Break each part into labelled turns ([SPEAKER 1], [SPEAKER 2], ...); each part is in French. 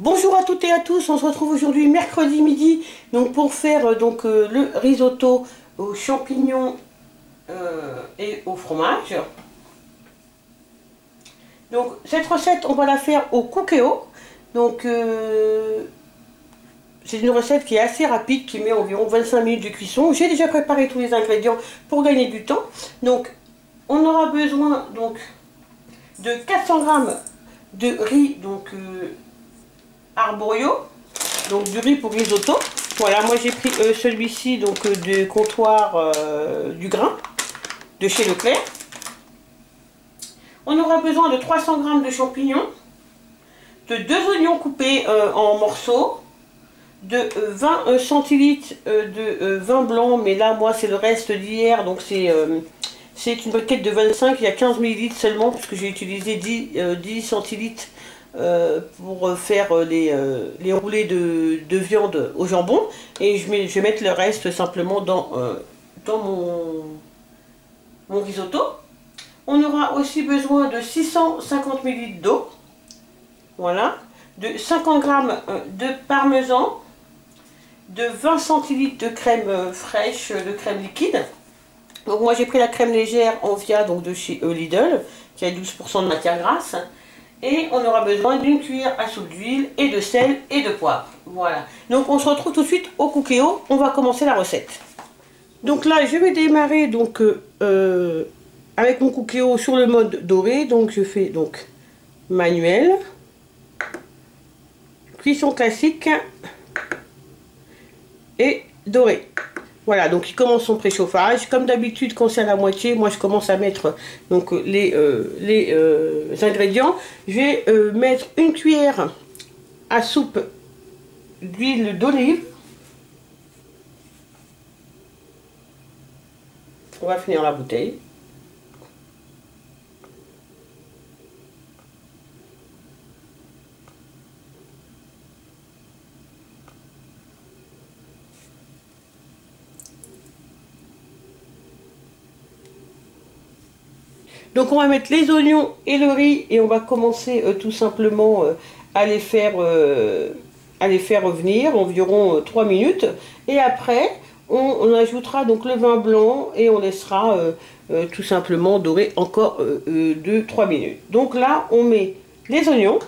[SPEAKER 1] Bonjour à toutes et à tous, on se retrouve aujourd'hui mercredi midi donc pour faire le risotto aux champignons et au fromage. Donc cette recette on va la faire au cookéo. Donc c'est une recette qui est assez rapide, qui met environ 25 minutes de cuisson. J'ai déjà préparé tous les ingrédients pour gagner du temps. Donc on aura besoin de 400 g de riz arborio, donc du riz pour risotto. Voilà, moi j'ai pris celui-ci de comptoir du grain de chez Leclerc. On aura besoin de 300 g de champignons, de 2 oignons coupés en morceaux, de 20 centilitres de vin blanc, mais là moi c'est le reste d'hier, donc c'est une paquette de 25, il y a 15 ml seulement, parce que j'ai utilisé 10 centilitres pour faire les roulés de viande au jambon. Et je vais mettre le reste simplement dans mon risotto. On aura aussi besoin de 650 ml d'eau. Voilà. De 50 g de parmesan. De 20 centilitres de crème fraîche, de crème liquide. Donc moi j'ai pris la crème légère Envia de chez Lidl, qui a 12% de matière grasse. Et on aura besoin d'une cuillère à soupe d'huile et de sel et de poivre. Voilà. Donc on se retrouve tout de suite au cookéo. On va commencer la recette. Donc là je vais démarrer avec mon cookéo sur le mode doré. Donc je fais manuel, cuisson classique et doré. Voilà, donc il commence son préchauffage. Comme d'habitude, quand c'est à la moitié, moi je commence à mettre les ingrédients. Je vais mettre une cuillère à soupe d'huile d'olive. On va finir la bouteille. Donc on va mettre les oignons et le riz et on va commencer tout simplement à les faire revenir environ 3 minutes. Et après on ajoutera donc le vin blanc et on laissera tout simplement dorer encore 2-3 minutes. Donc là on met les oignons.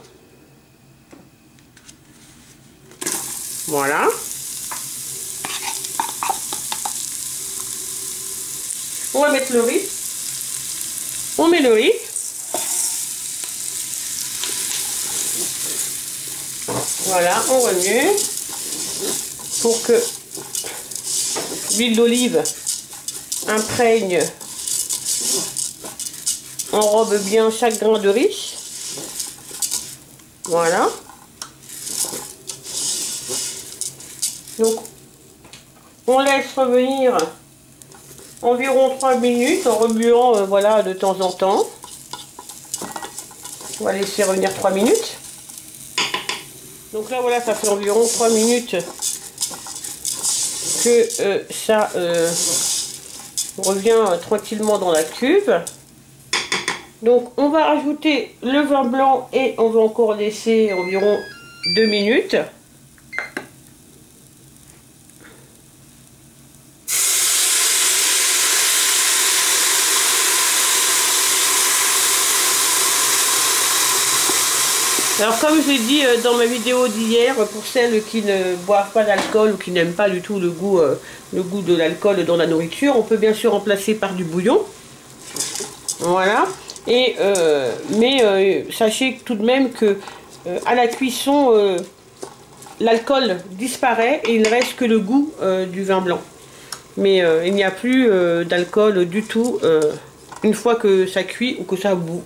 [SPEAKER 1] Voilà. On va mettre le riz. On met le riz. Voilà, on remue pour que l'huile d'olive imprègne, enrobe bien chaque grain de riz. Voilà. Donc, on laisse revenir environ 3 minutes en remuant voilà, de temps en temps. On va laisser revenir 3 minutes. Donc là voilà, ça fait environ 3 minutes que ça revient tranquillement dans la cuve. Donc on va ajouter le vin blanc et on va encore laisser environ 2 minutes. Alors comme je l'ai dit dans ma vidéo d'hier, pour celles qui ne boivent pas d'alcool ou qui n'aiment pas du tout le goût de l'alcool dans la nourriture, on peut bien sûr remplacer par du bouillon. Voilà. Et mais sachez tout de même que à la cuisson, l'alcool disparaît et il ne reste que le goût du vin blanc. Mais il n'y a plus d'alcool du tout une fois que ça cuit ou que ça bout.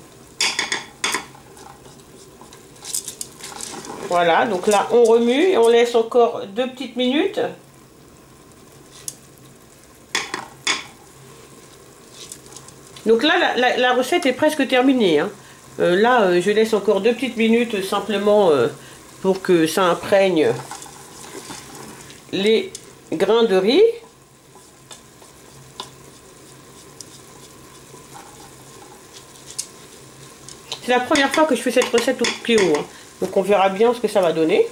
[SPEAKER 1] Voilà, donc là on remue et on laisse encore 2 petites minutes. Donc là la recette est presque terminée, hein. Là je laisse encore 2 petites minutes simplement pour que ça imprègne les grains de riz. C'est la première fois que je fais cette recette au cookéo, hein. Donc on verra bien ce que ça va donner.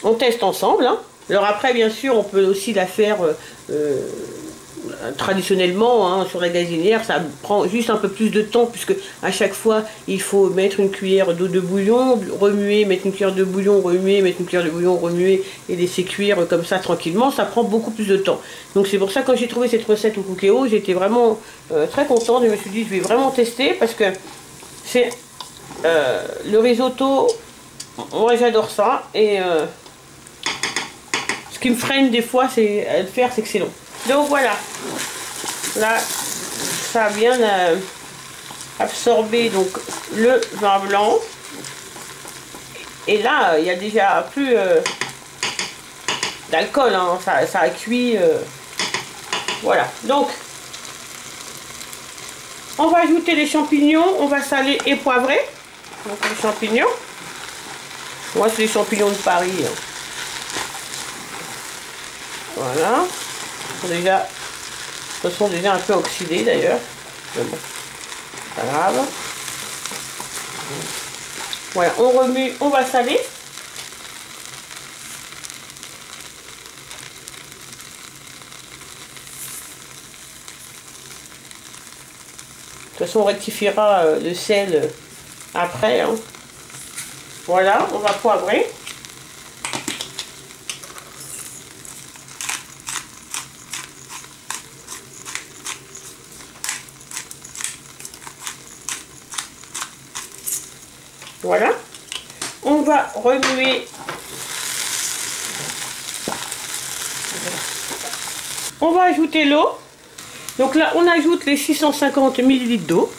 [SPEAKER 1] On teste ensemble, hein. Alors après, bien sûr, on peut aussi la faire traditionnellement, hein, sur la gazinière. Ça prend juste un peu plus de temps, puisque à chaque fois, il faut mettre une cuillère d'eau de bouillon, remuer, mettre une cuillère de bouillon, remuer, mettre une cuillère de bouillon, remuer, et laisser cuire comme ça tranquillement. Ça prend beaucoup plus de temps. Donc c'est pour ça que quand j'ai trouvé cette recette au Cookéo, j'étais vraiment très contente. Je me suis dit, je vais vraiment tester, parce que c'est le risotto, moi j'adore ça, et ce qui me freine des fois c'est à le faire, c'est que c'est long. Donc voilà, là ça a bien absorbé donc le vin blanc, et là il y a déjà plus d'alcool, hein. Ça a cuit, voilà. Donc on va ajouter les champignons, on va saler et poivrer. Donc les champignons, moi c'est les champignons de Paris, hein. Voilà, ils sont déjà un peu oxydés d'ailleurs, mais bon, pas grave. Voilà, on remue, on va saler. De toute façon, on rectifiera le sel après, hein. Voilà, on va poivrer. Voilà, on va remuer. On va ajouter l'eau. Donc là, on ajoute les 650 ml d'eau.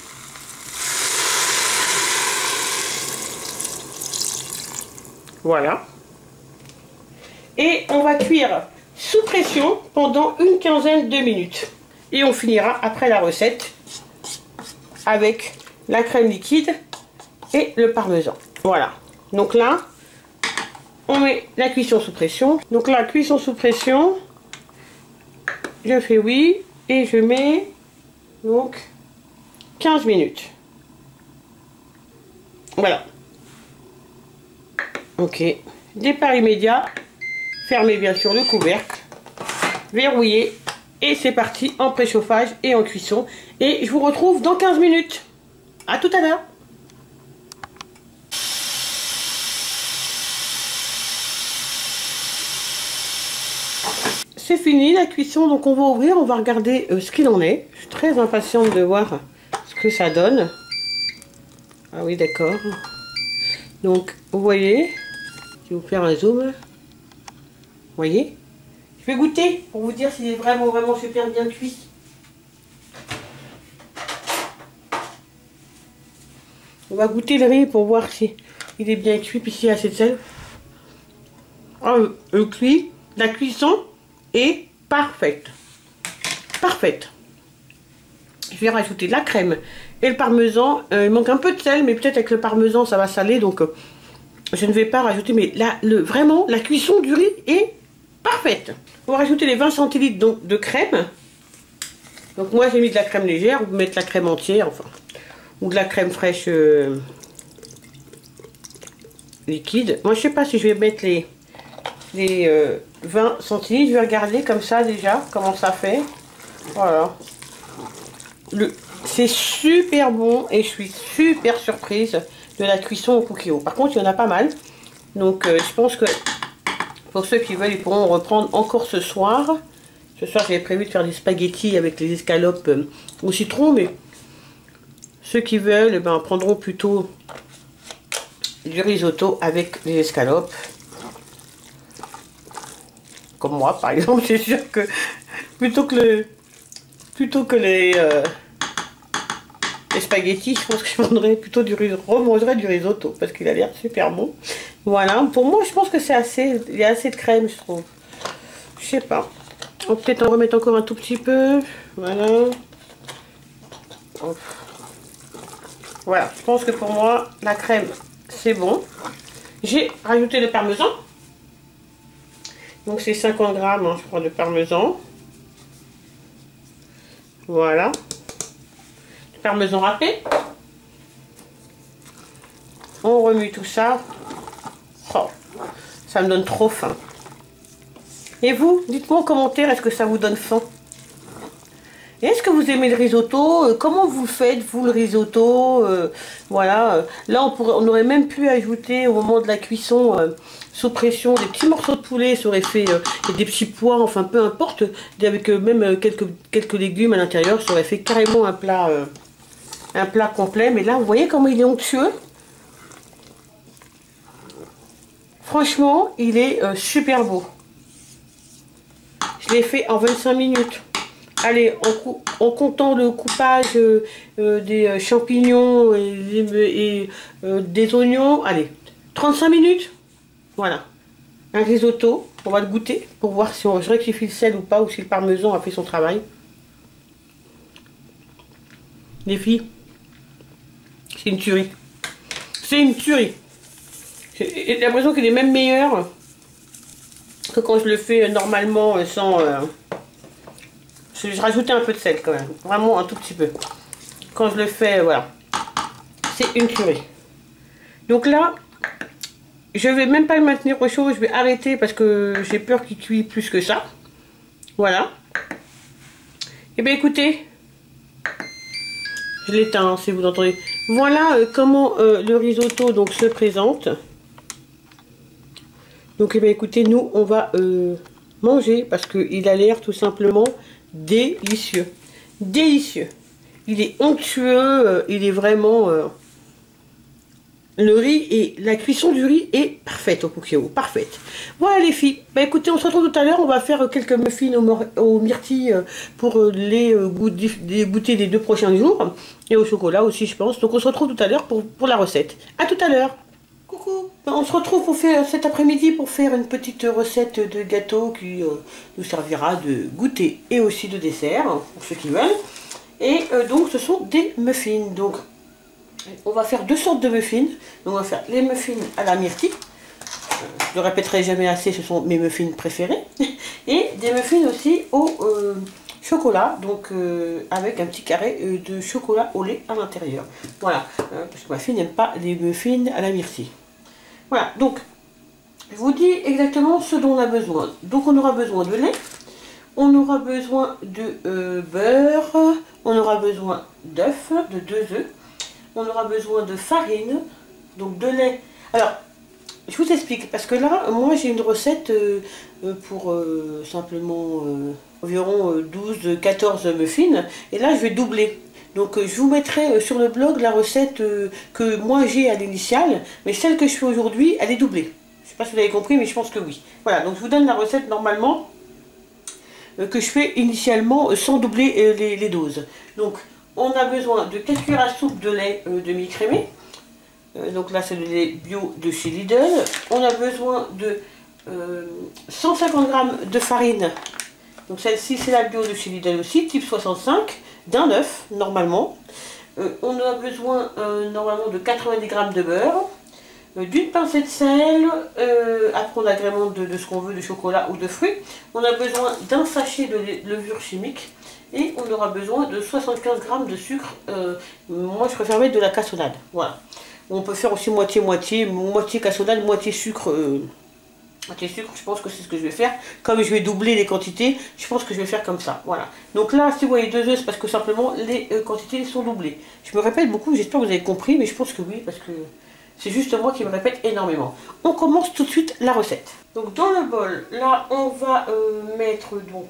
[SPEAKER 1] Voilà. Et on va cuire sous pression pendant une quinzaine de minutes. Et on finira après la recette avec la crème liquide et le parmesan. Voilà. Donc là, on met la cuisson sous pression. Donc là, cuisson sous pression. Je fais oui. Et je mets donc 15 minutes. Voilà. Ok. Départ immédiat. Fermez bien sûr le couvercle. Verrouillez. Et c'est parti en préchauffage et en cuisson. Et je vous retrouve dans 15 minutes. À tout à l'heure. C'est fini la cuisson, donc on va ouvrir, on va regarder ce qu'il en est. Je suis très impatiente de voir ce que ça donne. Ah oui, d'accord. Donc, vous voyez, je vais vous faire un zoom. Vous voyez? Je vais goûter pour vous dire s'il est vraiment, vraiment super bien cuit. On va goûter le riz pour voir si il est bien cuit, puis s'il y a assez de sel. Oh, le cuit, la cuisson est parfaite. Parfaite. Je vais rajouter de la crème et le parmesan. Il manque un peu de sel, mais peut-être avec le parmesan ça va saler, donc je ne vais pas rajouter. Mais là, vraiment, la cuisson du riz est parfaite. On va rajouter les 20 centilitres donc, de crème. Donc moi j'ai mis de la crème légère, vous pouvez mettre la crème entière, enfin, ou de la crème fraîche liquide. Moi je sais pas si je vais mettre les 20 centilitres, je vais regarder comme ça déjà comment ça fait. Voilà. C'est super bon et je suis super surprise de la cuisson au Cookéo. Par contre il y en a pas mal, donc je pense que pour ceux qui veulent, ils pourront reprendre encore ce soir. Ce soir j'avais prévu de faire des spaghettis avec les escalopes au citron, mais ceux qui veulent prendront plutôt du risotto avec les escalopes. Comme moi par exemple, c'est sûr que plutôt que les spaghettis, je pense que je prendrais plutôt remangerais du risotto parce qu'il a l'air super bon. Voilà, pour moi je pense que c'est assez, il y a assez de crème, je trouve. Je sais pas. On peut peut-être en remettre encore un tout petit peu. Voilà. Voilà, je pense que pour moi la crème c'est bon. J'ai rajouté le parmesan. Donc c'est 50 grammes, hein, je crois, de parmesan. Voilà. Le parmesan râpé. On remue tout ça. Oh, ça me donne trop faim. Et vous, dites-moi en commentaire, est-ce que ça vous donne faim? Et est-ce que vous aimez le risotto? Comment vous faites, vous, le risotto? Voilà. Là, on aurait même pu ajouter, au moment de la cuisson, sous pression, des petits morceaux de poulet. Ça aurait fait des petits pois, enfin, peu importe. Avec même quelques légumes à l'intérieur. Ça aurait fait carrément un plat complet. Mais là, vous voyez comment il est onctueux? Franchement, il est super beau. Je l'ai fait en 25 minutes. Allez, en comptant le coupage des champignons et des oignons, allez, 35 minutes. Voilà. Un risotto. On va le goûter pour voir si je rectifie le sel ou pas, ou si le parmesan a fait son travail. Les filles, c'est une tuerie. C'est une tuerie. J'ai l'impression qu'il est même meilleur que quand je le fais normalement sans... je rajoutais un peu de sel quand même. Vraiment un tout petit peu. Quand je le fais, voilà. C'est une tuerie. Donc là, je vais même pas le maintenir au chaud. Je vais arrêter parce que j'ai peur qu'il cuise plus que ça. Voilà. Et bien écoutez, je l'éteins si vous entendez. Voilà comment le risotto donc se présente. Donc, eh bien, écoutez, nous, on va manger parce qu'il a l'air tout simplement délicieux. Délicieux. Il est onctueux, il est vraiment... le riz et la cuisson du riz est parfaite au Cookéo, parfaite. Voilà les filles. Bah écoutez, on se retrouve tout à l'heure. On va faire quelques muffins aux myrtilles pour les goûter les 2 prochains jours. Et au chocolat aussi, je pense. Donc, on se retrouve tout à l'heure pour la recette. À tout à l'heure. Coucou. On se retrouve pour faire cet après-midi pour faire une petite recette de gâteau qui nous servira de goûter et aussi de dessert pour ceux qui veulent. Et donc ce sont des muffins. Donc on va faire 2 sortes de muffins. Donc on va faire les muffins à la myrtille. Je le répéterai jamais assez, ce sont mes muffins préférés. Et des muffins aussi au chocolat, donc avec un petit carré de chocolat au lait à l'intérieur. Voilà, parce que ma fille n'aime pas les muffins à la myrtille. Voilà, donc je vous dis exactement ce dont on a besoin. Donc on aura besoin de lait, on aura besoin de beurre, on aura besoin d'œufs, de 2 œufs, on aura besoin de farine, donc de lait. Alors, je vous explique, parce que là, moi j'ai une recette pour simplement environ 12-14 muffins, et là je vais doubler. Donc je vous mettrai sur le blog la recette que moi j'ai à l'initiale, mais celle que je fais aujourd'hui, elle est doublée. Je ne sais pas si vous avez compris, mais je pense que oui. Voilà, donc je vous donne la recette normalement que je fais initialement sans doubler les doses. Donc on a besoin de 4 cuillères à soupe de lait demi-crémé. Donc là c'est le lait bio de chez Lidl. On a besoin de 150 g de farine. Donc celle-ci c'est la bio de chez Lidl aussi, type 65. D'un œuf normalement. On a besoin normalement de 90 g de beurre, d'une pincée de sel, après on agrémente de ce qu'on veut, de chocolat ou de fruits. On a besoin d'un sachet de levure chimique et on aura besoin de 75 g de sucre. Moi je préfère mettre de la cassonade. Voilà. On peut faire aussi moitié-moitié, moitié cassonade, moitié sucre. Je pense que c'est ce que je vais faire. Comme je vais doubler les quantités, je pense que je vais faire comme ça. Voilà. Donc là, si vous voyez 2 œufs, c'est parce que simplement les quantités sont doublées. Je me répète beaucoup, j'espère que vous avez compris, mais je pense que oui, parce que c'est juste moi qui me répète énormément. On commence tout de suite la recette. Donc dans le bol, là, on va mettre donc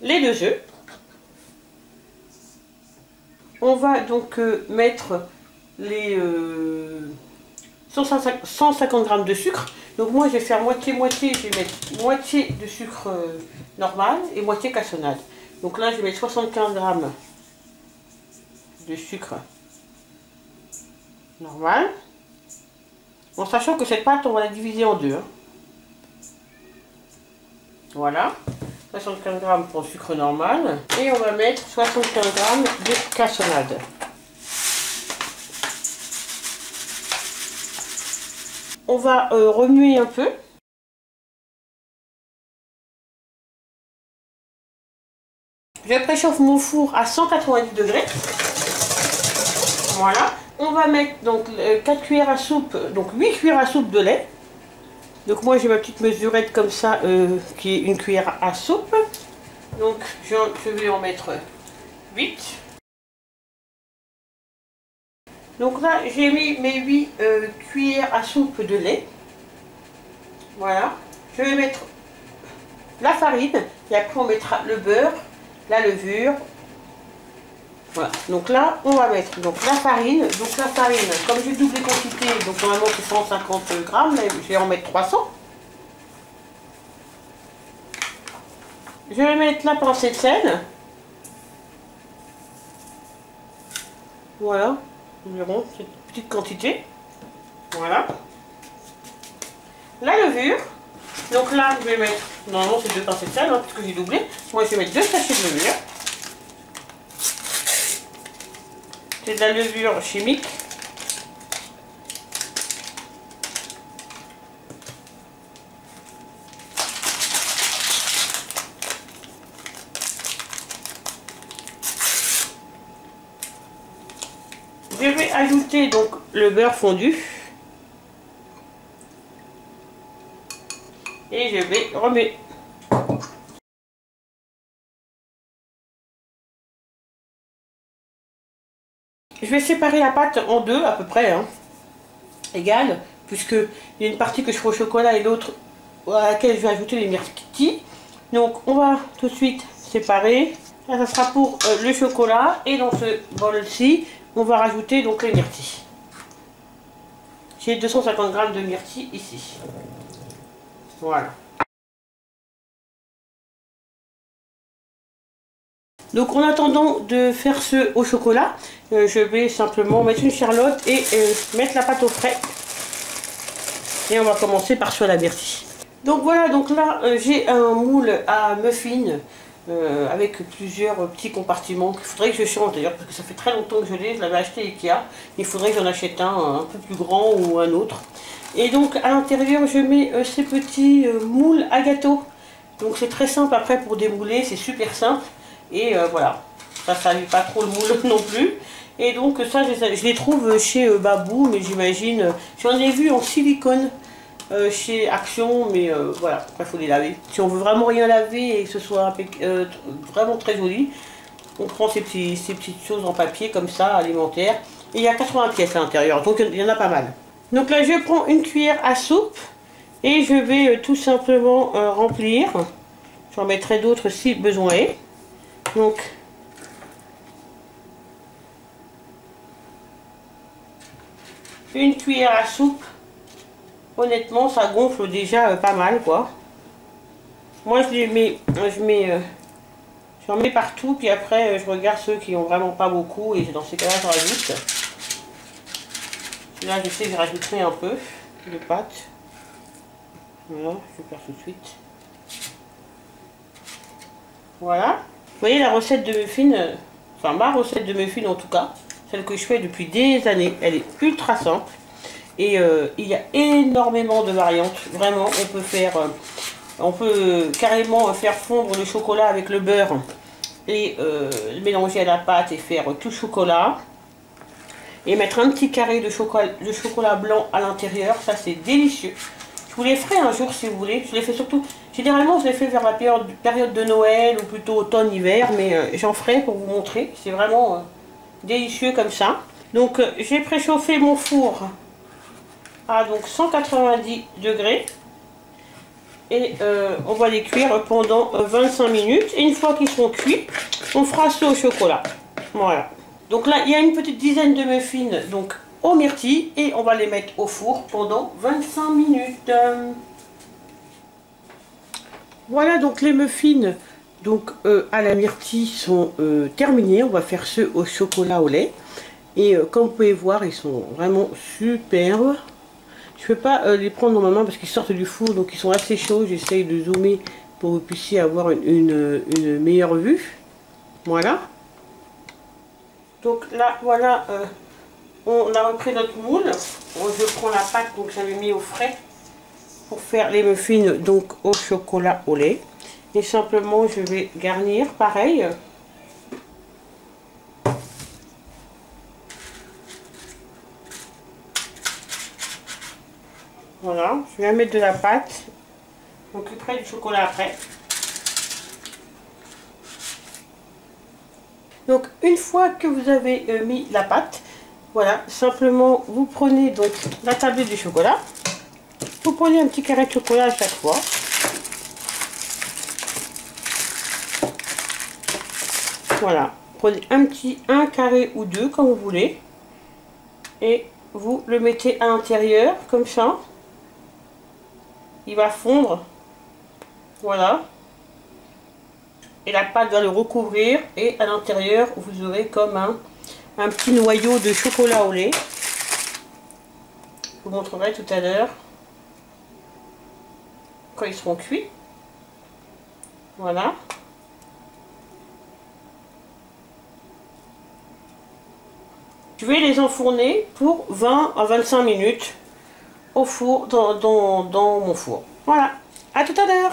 [SPEAKER 1] les 2 œufs. On va donc mettre les 150 g de sucre. Donc moi je vais faire moitié-moitié, je vais mettre moitié de sucre normal et moitié cassonade. Donc là je vais mettre 75 g de sucre normal. En sachant que cette pâte on va la diviser en 2. Hein. Voilà. 75 g pour le sucre normal. Et on va mettre 75 g de cassonade. On va remuer un peu. Je préchauffe mon four à 190 degrés. Voilà. on va mettre donc 4 cuillères à soupe, donc 8 cuillères à soupe de lait. Donc moi j'ai ma petite mesurette comme ça, qui est une cuillère à soupe. Donc je vais en mettre 8. Donc là j'ai mis mes 8 cuillères à soupe de lait. Voilà. Je vais mettre la farine et après on mettra le beurre, la levure. Voilà, donc là on va mettre donc la farine. Donc la farine, comme j'ai doublé quantité, donc normalement c'est 150 grammes, mais je vais en mettre 300. Je vais mettre la pincée de sel. Voilà, environ cette petite quantité. Voilà. La levure. Donc là je vais mettre, normalement c'est 2 pincées de sel, hein, puisque j'ai doublé. Moi je vais mettre 2 sachets de levure. C'est de la levure chimique. Je vais ajouter donc le beurre fondu. Et je vais remuer. Je vais séparer la pâte en deux à peu près, hein, égale, puisque il y a une partie que je ferai au chocolat et l'autre à laquelle je vais ajouter les myrtilles. Donc on va tout de suite séparer. Là, ça sera pour le chocolat et dans ce bol-ci, on va rajouter donc les myrtilles. J'ai 250 g de myrtilles ici. Voilà. Donc en attendant de faire ce au chocolat, je vais simplement mettre une charlotte et mettre la pâte au frais. Et on va commencer par sur la myrtille. Donc voilà, donc là j'ai un moule à muffins avec plusieurs petits compartiments qu'il faudrait que je change d'ailleurs parce que ça fait très longtemps que je l'avais acheté Ikea. Il faudrait que j'en achète un peu plus grand ou un autre. Et donc à l'intérieur je mets ces petits moules à gâteau. Donc c'est très simple après pour démouler, c'est super simple. Et voilà, ça salue pas trop le moule non plus. Et donc ça je les trouve chez Babou, mais j'imagine, j'en ai vu en silicone chez Action, mais voilà, après il faut les laver. Si on veut vraiment rien laver et que ce soit vraiment très joli, on prend ces petites choses en papier comme ça, alimentaire. Et il y a 80 pièces à l'intérieur, donc il y en a pas mal. Donc là je prends une cuillère à soupe et je vais tout simplement remplir. J'en mettrai d'autres si besoin est. Donc une cuillère à soupe, honnêtement ça gonfle déjà pas mal quoi. Moi j'en mets partout, puis après je regarde ceux qui ont vraiment pas beaucoup et dans ces cas-là je rajoute. Là je sais que je rajouterai un peu de pâte. Voilà, je vais faire tout de suite. Voilà. Vous voyez la recette de muffins, enfin ma recette de muffins en tout cas, celle que je fais depuis des années, elle est ultra simple. Et il y a énormément de variantes. Vraiment, on peut carrément faire fondre le chocolat avec le beurre et le mélanger à la pâte et faire tout chocolat. Et mettre un petit carré de chocolat blanc à l'intérieur, ça c'est délicieux. Je vous les ferai un jour si vous voulez. Je les fais surtout, généralement je les fais vers la période de Noël ou plutôt automne-hiver, mais j'en ferai pour vous montrer. C'est vraiment délicieux comme ça. Donc j'ai préchauffé mon four à donc 190 degrés. Et on va les cuire pendant 25 minutes. Et une fois qu'ils seront cuits, on fera ça au chocolat. Voilà. Donc là, il y a une petite dizaine de muffins donc aux myrtilles. Et on va les mettre au four pendant 25 minutes. Voilà, donc les muffins donc, à la myrtille sont terminés. On va faire ceux au chocolat au lait. Et comme vous pouvez voir, ils sont vraiment superbes. Je ne peux pas les prendre dans ma main parce qu'ils sortent du four, donc ils sont assez chauds. J'essaye de zoomer pour que vous puissiez avoir une meilleure vue. Voilà. Donc là, voilà, on a repris notre moule. Je prends la pâte que j'avais mis au frais pour faire les muffins donc au chocolat au lait. Et simplement, je vais garnir pareil. Voilà, je vais mettre de la pâte. Je m'occuperai du chocolat après. Donc une fois que vous avez mis la pâte, voilà, simplement vous prenez donc la tablette du chocolat. Vous prenez un petit carré de chocolat à chaque fois. Voilà, prenez un carré ou deux comme vous voulez. Et vous le mettez à l'intérieur comme ça. Il va fondre. Voilà. Et la pâte va le recouvrir. Et à l'intérieur, vous aurez comme un petit noyau de chocolat au lait. Je vous montrerai tout à l'heure quand ils seront cuits. Voilà. Je vais les enfourner pour 20 à 25 minutes au four, dans mon four. Voilà, à tout à l'heure.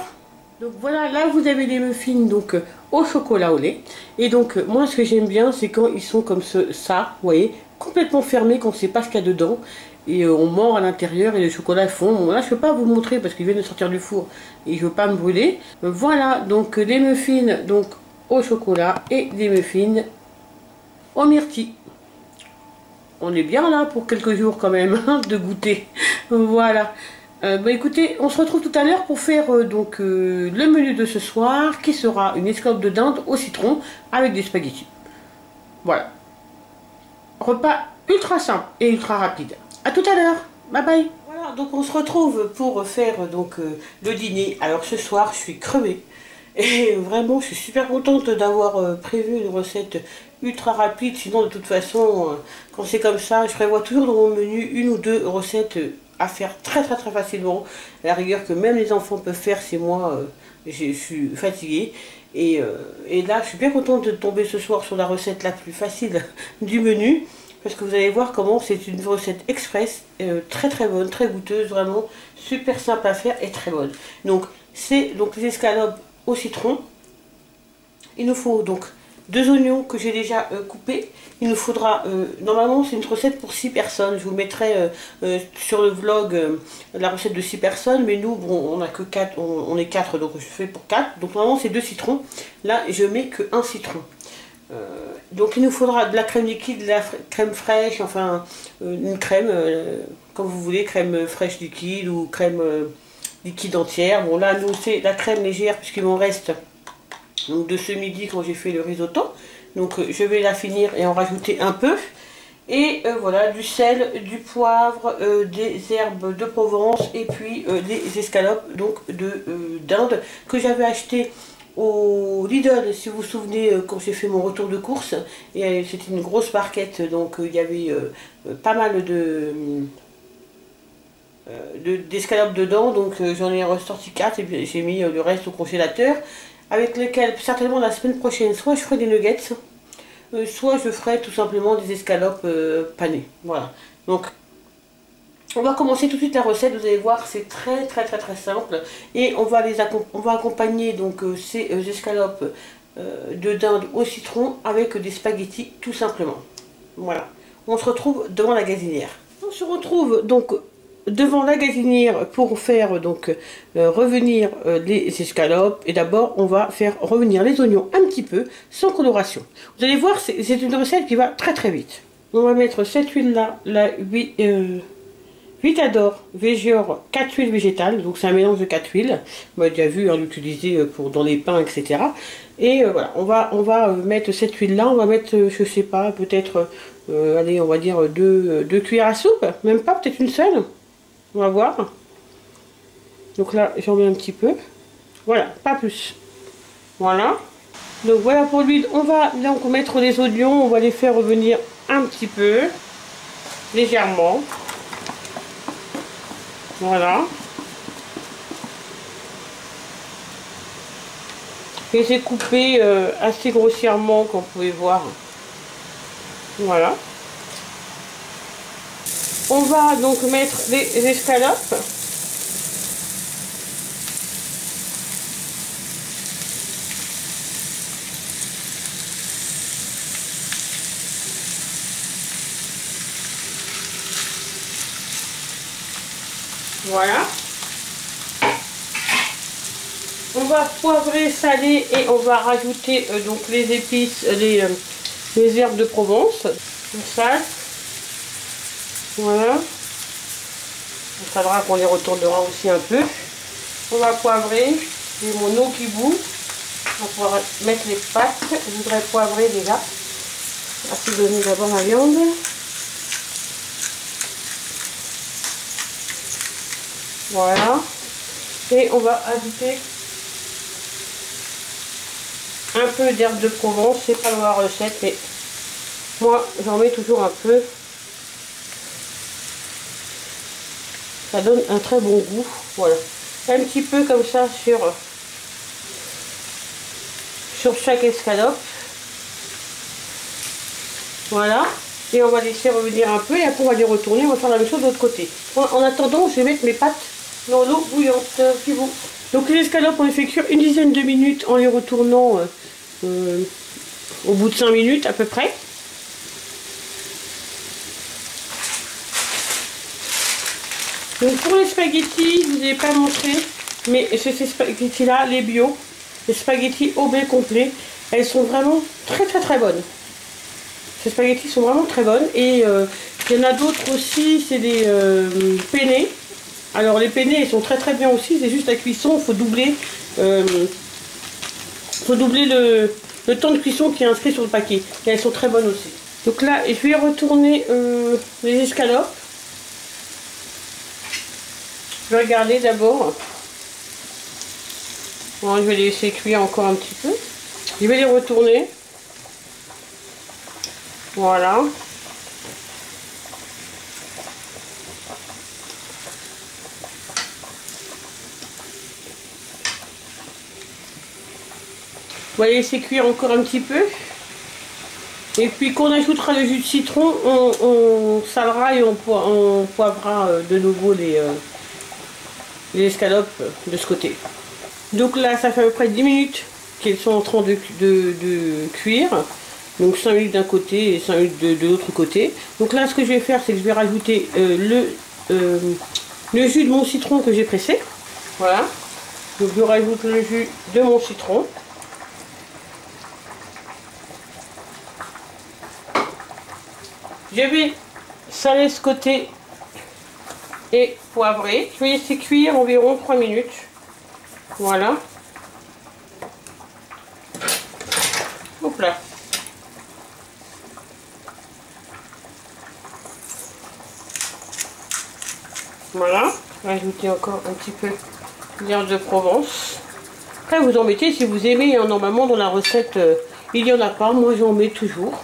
[SPEAKER 1] Donc voilà, là vous avez les muffins donc au chocolat au lait. Et donc moi ce que j'aime bien c'est quand ils sont comme ça, vous voyez, complètement fermés, qu'on ne sait pas ce qu'il y a dedans. Et on mord à l'intérieur et le chocolat fond. Bon, là je ne peux pas vous montrer parce qu'il vient de sortir du four et je ne veux pas me brûler. Voilà, donc des muffins donc au chocolat et des muffins au myrtille. On est bien là pour quelques jours quand même de goûter. Voilà. Bah écoutez, on se retrouve tout à l'heure pour faire le menu de ce soir qui sera une escalope de dinde au citron avec des spaghettis. Voilà. Repas ultra simple et ultra rapide. À tout à l'heure. Bye bye. Voilà, donc on se retrouve pour faire le dîner. Alors ce soir, je suis crevée. Et vraiment, je suis super contente d'avoir prévu une recette ultra rapide. Sinon, de toute façon, quand c'est comme ça, je prévois toujours dans mon menu une ou deux recettes à faire très facilement. À la rigueur que même les enfants peuvent faire, c'est moi, je suis fatiguée. Et là, je suis bien contente de tomber ce soir sur la recette la plus facile du menu. Parce que vous allez voir comment c'est une recette express, très bonne, très goûteuse, vraiment super simple à faire et très bonne. Donc, c'est donc les escalopes au citron. Il nous faut donc 2 oignons que j'ai déjà coupés. Il nous faudra, normalement c'est une recette pour 6 personnes. Je vous mettrai sur le vlog la recette de 6 personnes. Mais nous, bon, on a que 4, on est 4, donc je fais pour 4. Donc normalement c'est 2 citrons. Là, je mets que 1 citron. Donc il nous faudra de la crème liquide, de la crème fraîche, enfin une crème, comme vous voulez, crème fraîche liquide ou crème liquide entière. Bon là, nous c'est la crème légère puisqu'il m'en reste donc, de ce midi quand j'ai fait le risotto. Donc je vais la finir et en rajouter un peu. Et voilà, du sel, du poivre, des herbes de Provence et puis des escalopes donc de dinde que j'avais acheté au Lidl, si vous vous souvenez, quand j'ai fait mon retour de course. Et c'était une grosse barquette, donc il y avait pas mal d'escalopes dedans, donc j'en ai ressorti 4 et puis j'ai mis le reste au congélateur, avec lesquels certainement la semaine prochaine soit je ferai des nuggets, soit je ferai tout simplement des escalopes panées. Voilà, donc on va commencer tout de suite la recette. Vous allez voir, c'est très simple. Et on va accompagner donc ces escalopes de dinde au citron avec des spaghettis tout simplement. Voilà. On se retrouve devant la gazinière. On se retrouve donc devant la gazinière pour faire donc revenir les escalopes. Et d'abord, on va faire revenir les oignons un petit peu sans coloration. Vous allez voir, c'est une recette qui va très vite. On va mettre cette huile là, la 8 Adore Végéor 4 huiles végétales, donc c'est un mélange de 4 huiles. On a déjà vu l'utiliser dans les pains, etc. Et voilà, on va mettre cette huile là, on va mettre, je sais pas, peut-être, allez, on va dire 2 cuillères à soupe, même pas, peut-être une seule. On va voir. Donc là, j'en mets un petit peu. Voilà, pas plus. Voilà. Donc voilà pour l'huile. On va donc mettre les oignons, on va les faire revenir un petit peu, légèrement. Voilà. Et j'ai coupé assez grossièrement, comme vous pouvez voir. Voilà. On va donc mettre les escalopes. Voilà. On va poivrer, saler et on va rajouter donc les épices, les herbes de Provence. On sale. Voilà. On salera qu'on les retournera aussi un peu. On va poivrer. J'ai mon eau qui bout. On va pouvoir mettre les pâtes. Je voudrais poivrer déjà. Assaisonner d'abord ma viande. Voilà. Et on va ajouter un peu d'herbe de Provence. C'est pas dans la recette, mais moi j'en mets toujours un peu. Ça donne un très bon goût. Voilà. Un petit peu comme ça sur chaque escalope. Voilà. Et on va laisser revenir un peu et après on va les retourner. On va faire la même chose de l'autre côté. En attendant, je vais mettre mes pâtes dans l'eau bouillante. Puis bon. Donc les escalopes, on les fait cuire une dizaine de minutes en les retournant au bout de 5 minutes à peu près. Donc pour les spaghettis, je ne vous ai pas montré, mais c'est ces spaghettis là, les bio, les spaghettis au blé complet, elles sont vraiment très bonnes. Ces spaghettis sont vraiment très bonnes et il y en a d'autres aussi, c'est des penne. Alors les penne, ils sont très bien aussi, c'est juste la cuisson, il faut doubler, le temps de cuisson qui est inscrit sur le paquet. Et elles sont très bonnes aussi. Donc là, je vais retourner les escalopes. Je vais regarder d'abord. Bon, je vais les laisser cuire encore un petit peu. Je vais les retourner. Voilà. On va les laisser cuire encore un petit peu. Et puis quand on ajoutera le jus de citron, on salera et on poivrera de nouveau les escalopes de ce côté. Donc là, ça fait à peu près 10 minutes qu'elles sont en train de cuire. Donc 5 minutes d'un côté et 5 minutes de l'autre côté. Donc là, ce que je vais faire, c'est que je vais rajouter le jus de mon citron que j'ai pressé. Voilà. Donc je rajoute le jus de mon citron. Je vais saler ce côté et poivrer. Je vais laisser cuire environ 3 minutes. Voilà. Hop là. Voilà. Rajouter encore un petit peu d'herbe de Provence. Après vous en mettez si vous aimez. Hein, normalement dans la recette il n'y en a pas. Moi j'en mets toujours.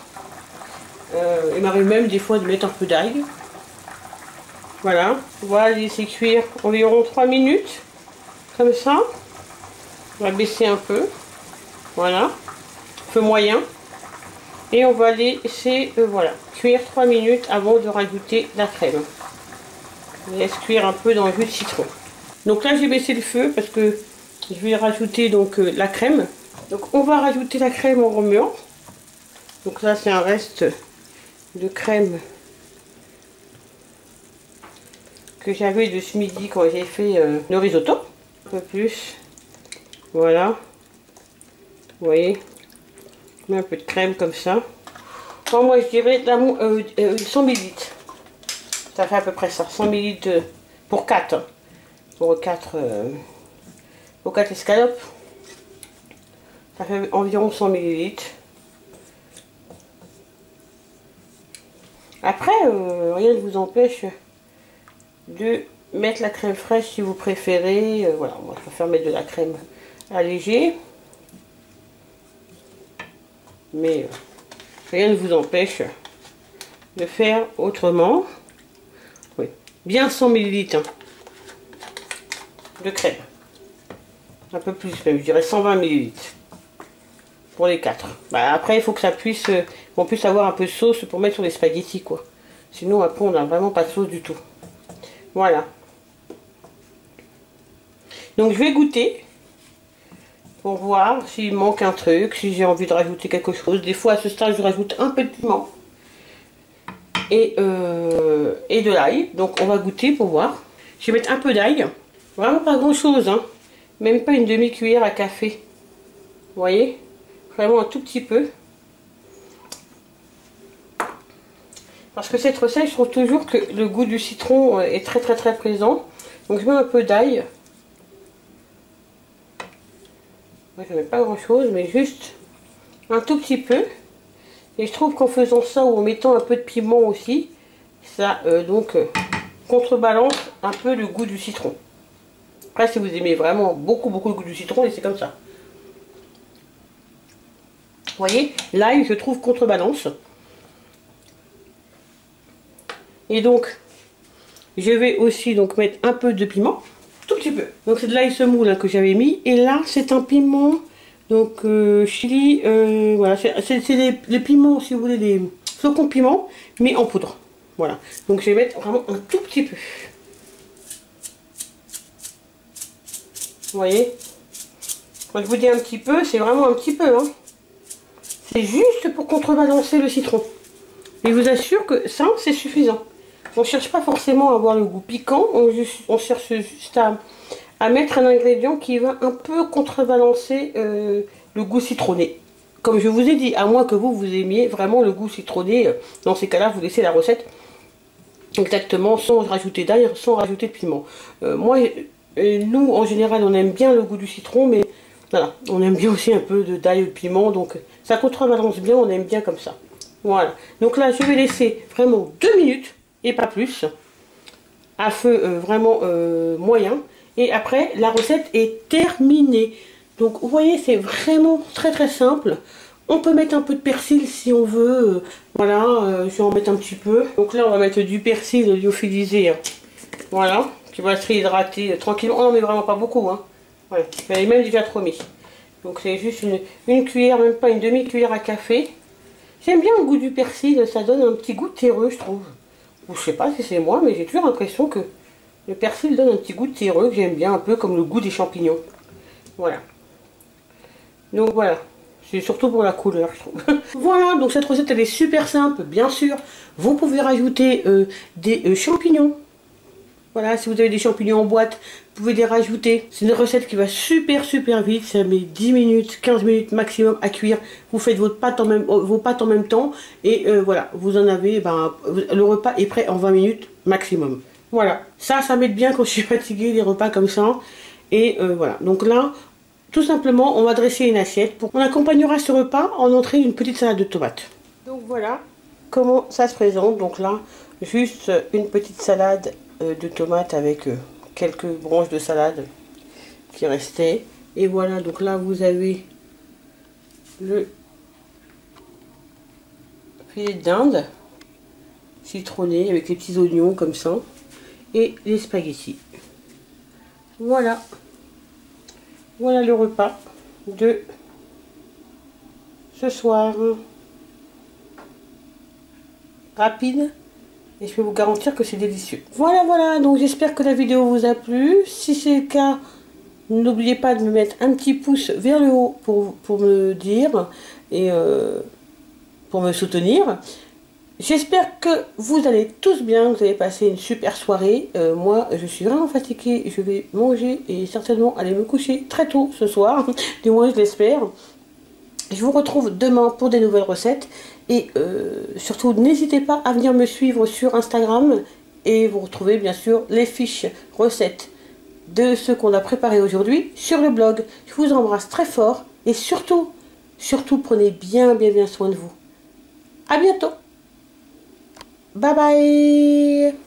[SPEAKER 1] Il m'arrive même des fois de mettre un peu d'ail. Voilà. On va laisser cuire environ 3 minutes. Comme ça. On va baisser un peu. Voilà. Feu moyen. Et on va laisser voilà, cuire 3 minutes avant de rajouter la crème. On laisse cuire un peu dans le jus de citron. Donc là j'ai baissé le feu parce que je vais rajouter donc la crème. Donc on va rajouter la crème en remuant. Donc là c'est un reste de crème que j'avais de ce midi quand j'ai fait le risotto. Un peu plus. Voilà. Vous voyez. Je mets un peu de crème comme ça. Bon, moi je dirais 100 ml. Ça fait à peu près ça. 100 ml pour 4. Hein. Pour 4 escalopes. Ça fait environ 100 ml. Après, rien ne vous empêche de mettre la crème fraîche si vous préférez. Voilà, moi je préfère mettre de la crème allégée. Mais rien ne vous empêche de faire autrement. Oui, bien 100 ml hein, de crème. Un peu plus même, je dirais 120 ml pour les 4. Bah, après, il faut que ça puisse, qu'on puisse avoir un peu de sauce pour mettre sur les spaghettis, quoi. Sinon, après, on n'a vraiment pas de sauce du tout. Voilà. Donc, je vais goûter pour voir s'il manque un truc, si j'ai envie de rajouter quelque chose. Des fois, à ce stade, je rajoute un peu de piment et de l'ail. Donc, on va goûter pour voir. Je vais mettre un peu d'ail. Vraiment pas grand chose, hein. Même pas une demi-cuillère à café. Vous voyez? Vraiment un tout petit peu. Parce que cette recette, je trouve toujours que le goût du citron est très présent. Donc je mets un peu d'ail. Moi je ne mets pas grand chose, mais juste un tout petit peu. Et je trouve qu'en faisant ça ou en mettant un peu de piment aussi, ça contrebalance un peu le goût du citron. Après si vous aimez vraiment beaucoup le goût du citron, et c'est comme ça. Vous voyez, l'ail je trouve contrebalance. Et donc, je vais aussi mettre un peu de piment, tout petit peu. Donc c'est de l'ail semoule que j'avais mis. Et là, c'est un piment, donc chili, voilà, c'est les piments, si vous voulez, les flocons piment, mais en poudre. Voilà, donc je vais mettre vraiment un tout petit peu. Vous voyez? Quand je vous dis un petit peu, c'est vraiment un petit peu, hein. C'est juste pour contrebalancer le citron. Mais je vous assure que ça, c'est suffisant. On ne cherche pas forcément à avoir le goût piquant, on cherche juste à mettre un ingrédient qui va un peu contrebalancer le goût citronné. Comme je vous ai dit, à moins que vous aimiez vraiment le goût citronné, dans ces cas-là, vous laissez la recette exactement sans rajouter d'ail, sans rajouter de piment. Nous, en général, on aime bien le goût du citron, mais voilà, on aime bien aussi un peu d'ail et de piment, donc ça contrebalance bien, on aime bien comme ça. Voilà, donc là, je vais laisser vraiment 2 minutes. Et pas plus, à feu vraiment moyen. Et après, la recette est terminée. Donc, vous voyez, c'est vraiment très simple. On peut mettre un peu de persil si on veut. Voilà, je vais en mettre un petit peu. Donc là, on va mettre du persil lyophilisé. Hein. Voilà, qui va se réhydrater tranquillement. On n'en met vraiment pas beaucoup. Hein. Ouais, j'avais même déjà trop mis. Donc, c'est juste une cuillère, même pas une demi-cuillère à café. J'aime bien le goût du persil, ça donne un petit goût terreux, je trouve. Je sais pas si c'est moi, mais j'ai toujours l'impression que le persil donne un petit goût terreux que j'aime bien, un peu comme le goût des champignons. Voilà. Donc voilà, c'est surtout pour la couleur, je trouve. Voilà, donc cette recette elle est super simple, bien sûr. Vous pouvez rajouter des champignons. Voilà, si vous avez des champignons en boîte, vous pouvez les rajouter. C'est une recette qui va super vite, ça met 10 minutes, 15 minutes maximum à cuire. Vous faites vos pâtes en même temps et voilà, vous en avez, le repas est prêt en 20 minutes maximum. Voilà, ça m'aide bien quand je suis fatiguée, les repas comme ça. Et voilà, donc là, tout simplement, on va dresser une assiette. On accompagnera ce repas en entrée d'une petite salade de tomates. Donc voilà comment ça se présente. Donc là, juste une petite salade de tomates avec quelques branches de salade qui restaient. Et voilà, donc là vous avez le filet de dinde citronné avec les petits oignons comme ça et les spaghettis. Voilà, voilà le repas de ce soir. Rapide. Et je peux vous garantir que c'est délicieux. Voilà, donc j'espère que la vidéo vous a plu. Si c'est le cas, n'oubliez pas de me mettre un petit pouce vers le haut pour me dire et pour me soutenir. J'espère que vous allez tous bien, que vous avez passé une super soirée. Moi, je suis vraiment fatiguée. Je vais manger et certainement aller me coucher très tôt ce soir. Du moins, je l'espère. Je vous retrouve demain pour des nouvelles recettes. Et surtout, n'hésitez pas à venir me suivre sur Instagram. Et vous retrouvez bien sûr les fiches recettes de ce qu'on a préparé aujourd'hui sur le blog. Je vous embrasse très fort. Et surtout, prenez bien soin de vous. À bientôt. Bye bye.